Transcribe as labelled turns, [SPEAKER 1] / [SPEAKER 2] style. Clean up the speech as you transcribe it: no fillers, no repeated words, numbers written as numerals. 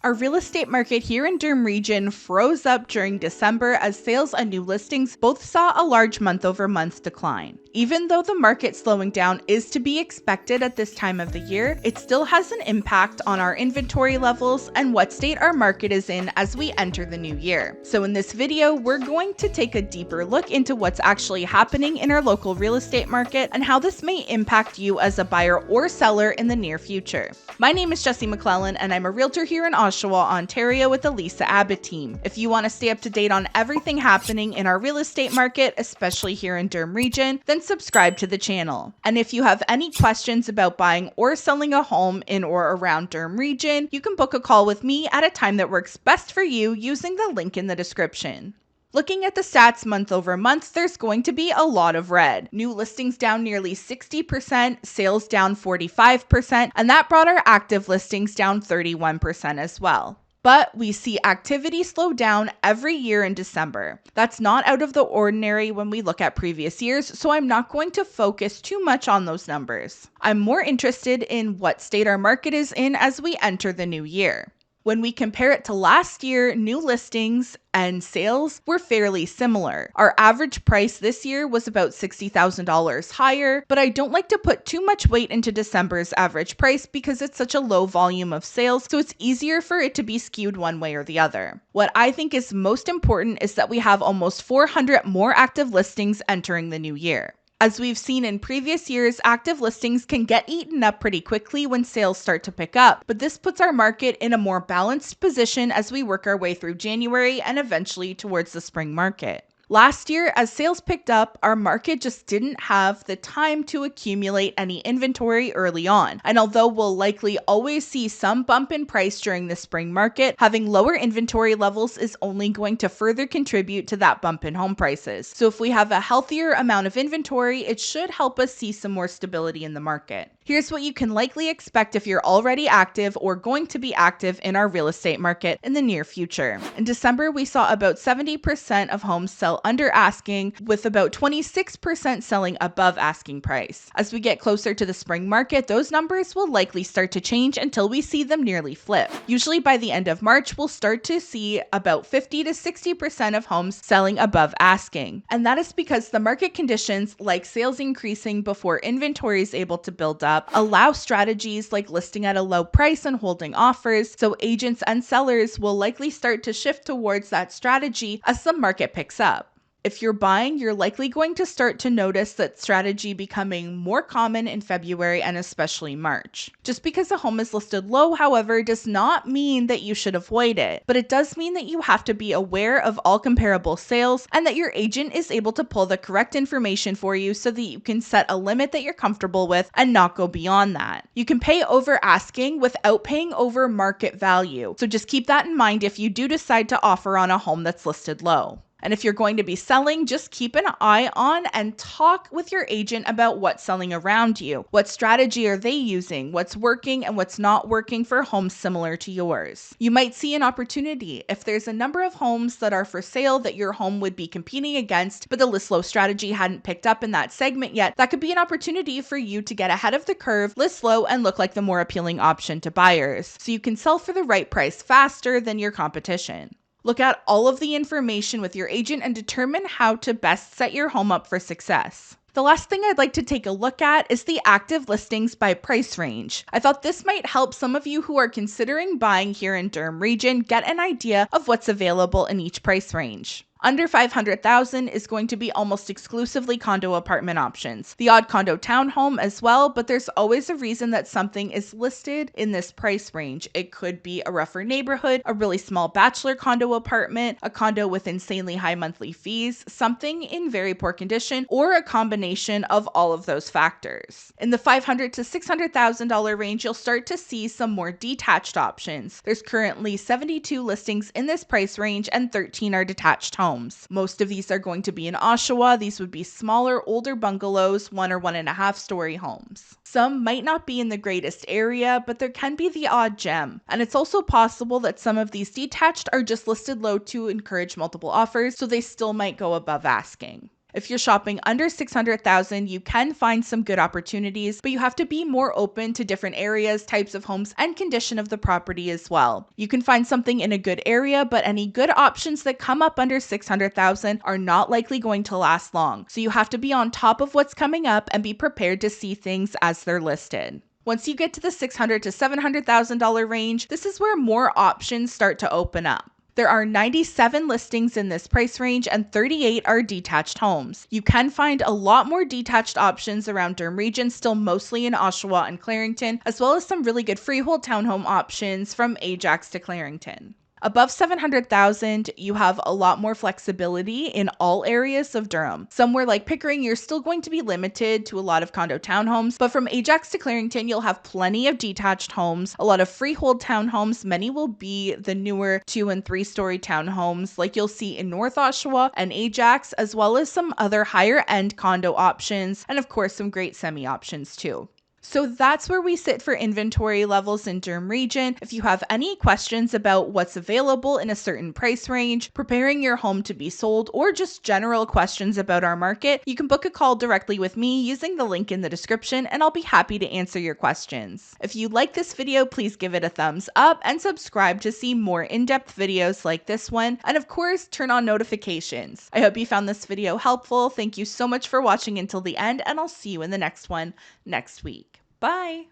[SPEAKER 1] Our real estate market here in Durham region froze up during December as sales and new listings both saw a large month-over-month decline. Even though the market slowing down is to be expected at this time of the year, it still has an impact on our inventory levels and what state our market is in as we enter the new year. So in this video, we're going to take a deeper look into what's actually happening in our local real estate market and how this may impact you as a buyer or seller in the near future. My name is Jessie McClellan and I'm a realtor here in Oshawa, Ontario with the Lisa Abbott team. If you want to stay up to date on everything happening in our real estate market, especially here in Durham region, then subscribe to the channel. And if you have any questions about buying or selling a home in or around Durham region, you can book a call with me at a time that works best for you using the link in the description. Looking at the stats month over month, there's going to be a lot of red. New listings down nearly 60%, sales down 45%, and that brought our active listings down 31% as well. But we see activity slow down every year in December. That's not out of the ordinary when we look at previous years, so I'm not going to focus too much on those numbers. I'm more interested in what state our market is in as we enter the new year. When we compare it to last year, new listings and sales were fairly similar. Our average price this year was about $60,000 higher, but I don't like to put too much weight into December's average price because it's such a low volume of sales, so it's easier for it to be skewed one way or the other. What I think is most important is that we have almost 400 more active listings entering the new year. As we've seen in previous years, active listings can get eaten up pretty quickly when sales start to pick up, but this puts our market in a more balanced position as we work our way through January and eventually towards the spring market. Last year, as sales picked up, our market just didn't have the time to accumulate any inventory early on. And although we'll likely always see some bump in price during the spring market, having lower inventory levels is only going to further contribute to that bump in home prices. So if we have a healthier amount of inventory, it should help us see some more stability in the market. Here's what you can likely expect if you're already active or going to be active in our real estate market in the near future. In December, we saw about 70% of homes sell under asking, with about 26% selling above asking price. As we get closer to the spring market, those numbers will likely start to change until we see them nearly flip. Usually by the end of March, we'll start to see about 50 to 60% of homes selling above asking. And that is because the market conditions, like sales increasing before inventory is able to build up, allow strategies like listing at a low price and holding offers, so agents and sellers will likely start to shift towards that strategy as the market picks up. If you're buying, you're likely going to start to notice that strategy becoming more common in February and especially March. Just because a home is listed low, however, does not mean that you should avoid it, but it does mean that you have to be aware of all comparable sales and that your agent is able to pull the correct information for you so that you can set a limit that you're comfortable with and not go beyond that. You can pay over asking without paying over market value, so just keep that in mind if you do decide to offer on a home that's listed low. And if you're going to be selling, just keep an eye on and talk with your agent about what's selling around you. What strategy are they using? What's working and what's not working for homes similar to yours? You might see an opportunity. If there's a number of homes that are for sale that your home would be competing against, but the list low strategy hadn't picked up in that segment yet, that could be an opportunity for you to get ahead of the curve, list low, and look like the more appealing option to buyers, so you can sell for the right price faster than your competition. Look at all of the information with your agent and determine how to best set your home up for success. The last thing I'd like to take a look at is the active listings by price range. I thought this might help some of you who are considering buying here in Durham region get an idea of what's available in each price range. Under $500,000 is going to be almost exclusively condo apartment options. The odd condo townhome as well, but there's always a reason that something is listed in this price range. It could be a rougher neighborhood, a really small bachelor condo apartment, a condo with insanely high monthly fees, something in very poor condition, or a combination of all of those factors. In the $500,000 to $600,000 range, you'll start to see some more detached options. There's currently 72 listings in this price range and 13 are detached homes. Most of these are going to be in Oshawa. These would be smaller, older bungalows, 1 or 1.5 story homes. Some might not be in the greatest area, but there can be the odd gem. And it's also possible that some of these detached are just listed low to encourage multiple offers, so they still might go above asking. If you're shopping under 600,000, you can find some good opportunities, but you have to be more open to different areas, types of homes, and condition of the property as well. You can find something in a good area, but any good options that come up under 600,000 are not likely going to last long. So you have to be on top of what's coming up and be prepared to see things as they're listed. Once you get to the $600,000 to $700,000 range, this is where more options start to open up. There are 97 listings in this price range and 38 are detached homes. You can find a lot more detached options around Durham region, still mostly in Oshawa and Clarington, as well as some really good freehold townhome options from Ajax to Clarington. Above 700,000, you have a lot more flexibility in all areas of Durham. Somewhere like Pickering, you're still going to be limited to a lot of condo townhomes, but from Ajax to Clarington, you'll have plenty of detached homes, a lot of freehold townhomes. Many will be the newer 2 and 3 story townhomes like you'll see in North Oshawa and Ajax, as well as some other higher end condo options, and of course some great semi options too. So that's where we sit for inventory levels in Durham region. If you have any questions about what's available in a certain price range, preparing your home to be sold, or just general questions about our market, you can book a call directly with me using the link in the description, and I'll be happy to answer your questions. If you like this video, please give it a thumbs up and subscribe to see more in-depth videos like this one, and of course, turn on notifications. I hope you found this video helpful. Thank you so much for watching until the end, and I'll see you in the next one next week. Bye.